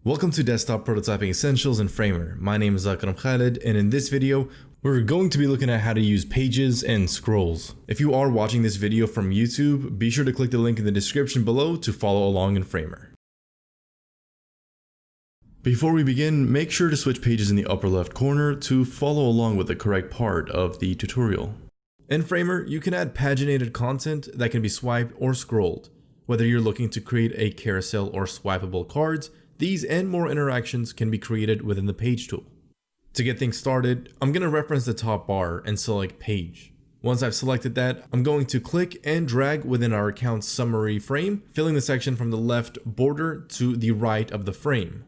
Welcome to Desktop Prototyping Essentials in Framer. My name is Akram Khalid, and in this video, we're going to be looking at how to use pages and scrolls. If you are watching this video from YouTube, be sure to click the link in the description below to follow along in Framer. Before we begin, make sure to switch pages in the upper left corner to follow along with the correct part of the tutorial. In Framer, you can add paginated content that can be swiped or scrolled. Whether you're looking to create a carousel or swipeable cards, these and more interactions can be created within the Page tool. To get things started, I'm going to reference the top bar and select Page. Once I've selected that, I'm going to click and drag within our account summary frame, filling the section from the left border to the right of the frame.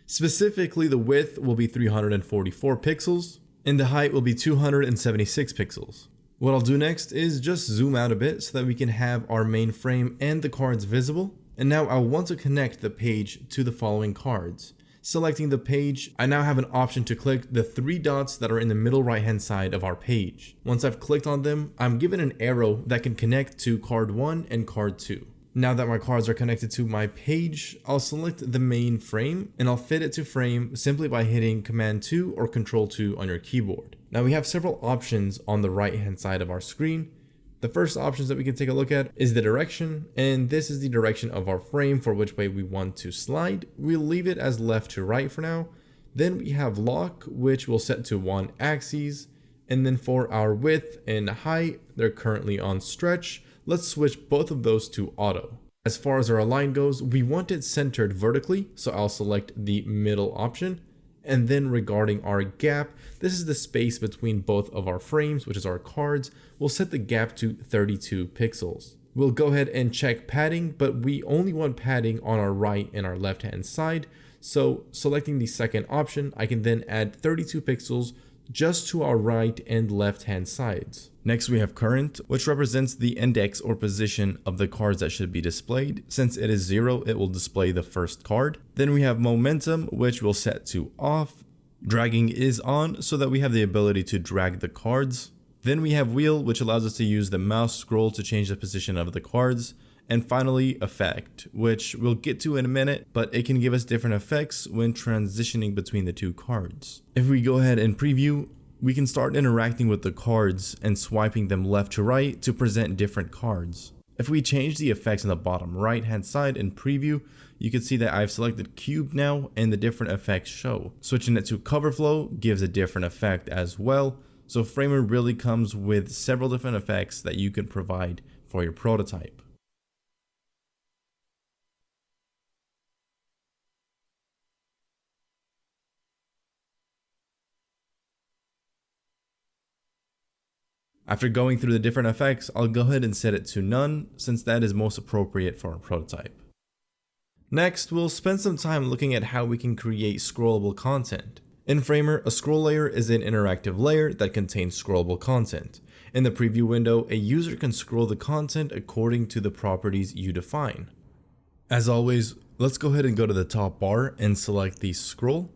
Specifically, the width will be 344 pixels and the height will be 276 pixels. What I'll do next is just zoom out a bit so that we can have our main frame and the cards visible. And now I want to connect the page to the following cards. Selecting the page, I now have an option to click the three dots that are in the middle right hand side of our page. Once I've clicked on them, I'm given an arrow that can connect to card 1 and card 2. Now that my cards are connected to my page, I'll select the main frame and I'll fit it to frame simply by hitting Command 2 or Control 2 on your keyboard. Now we have several options on the right hand side of our screen. The first options that we can take a look at is the direction, and this is the direction of our frame for which way we want to slide. We'll leave it as left to right for now. Then we have lock, which we'll set to one axis, and then for our width and height, they're currently on stretch. Let's switch both of those to auto. As far as our align goes, we want it centered vertically, so I'll select the middle option. And then regarding our gap, this is the space between both of our frames, which is our cards. We'll set the gap to 32 pixels. We'll go ahead and check padding, but we only want padding on our right and our left hand side. So selecting the second option, I can then add 32 pixels just to our right and left hand sides. Next we have current, which represents the index or position of the cards that should be displayed. Since it is 0, it will display the first card. Then we have momentum, which we'll set to off. Dragging is on so that we have the ability to drag the cards. Then we have wheel, which allows us to use the mouse scroll to change the position of the cards. And finally, effect, which we'll get to in a minute, but it can give us different effects when transitioning between the two cards. If we go ahead and preview, we can start interacting with the cards and swiping them left to right to present different cards. If we change the effects on the bottom right hand side in preview, you can see that I've selected cube now and the different effects show. Switching it to cover flow gives a different effect as well. So Framer really comes with several different effects that you can provide for your prototype. After going through the different effects, I'll go ahead and set it to none since that is most appropriate for our prototype. Next, we'll spend some time looking at how we can create scrollable content. In Framer, a scroll layer is an interactive layer that contains scrollable content. In the preview window, a user can scroll the content according to the properties you define. As always, let's go ahead and go to the top bar and select the scroll.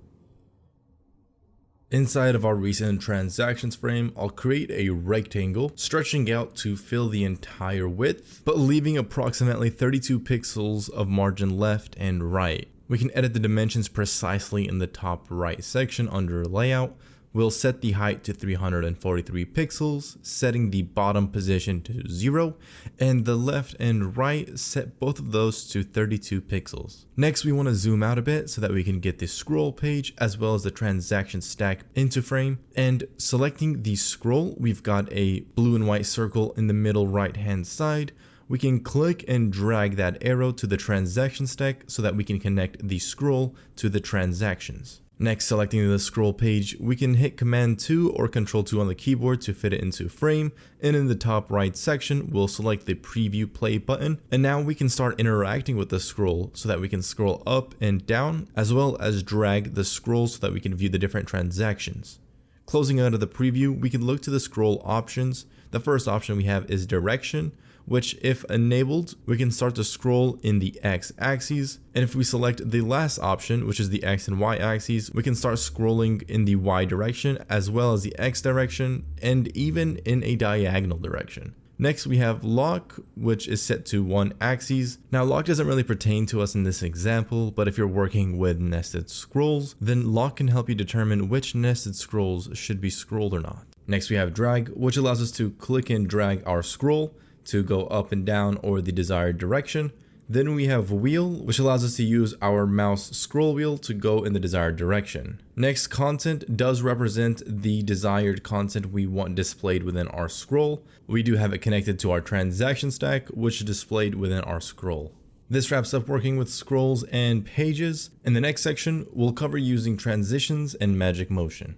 Inside of our recent transactions frame, I'll create a rectangle stretching out to fill the entire width, but leaving approximately 32 pixels of margin left and right. We can edit the dimensions precisely in the top right section under layout. We'll set the height to 343 pixels, setting the bottom position to 0, and the left and right set both of those to 32 pixels. Next, we want to zoom out a bit so that we can get the scroll page as well as the transaction stack into frame. And selecting the scroll, we've got a blue and white circle in the middle right hand side. We can click and drag that arrow to the transaction stack so that we can connect the scroll to the transactions. Next, selecting the scroll page, we can hit Command 2 or Control 2 on the keyboard to fit it into frame, and in the top right section, we'll select the preview play button, and now we can start interacting with the scroll so that we can scroll up and down, as well as drag the scroll so that we can view the different transactions. Closing out of the preview, we can look to the scroll options. The first option we have is direction, which if enabled, we can start to scroll in the X axis. And if we select the last option, which is the X and Y axes, we can start scrolling in the Y direction as well as the X direction and even in a diagonal direction. Next, we have lock, which is set to one axis. Now, lock doesn't really pertain to us in this example, but if you're working with nested scrolls, then lock can help you determine which nested scrolls should be scrolled or not. Next, we have drag, which allows us to click and drag our scroll to go up and down or the desired direction. Then we have wheel, which allows us to use our mouse scroll wheel to go in the desired direction. Next, content does represent the desired content we want displayed within our scroll. We do have it connected to our transaction stack, which is displayed within our scroll. This wraps up working with scrolls and pages. In the next section, we'll cover using transitions and magic motion.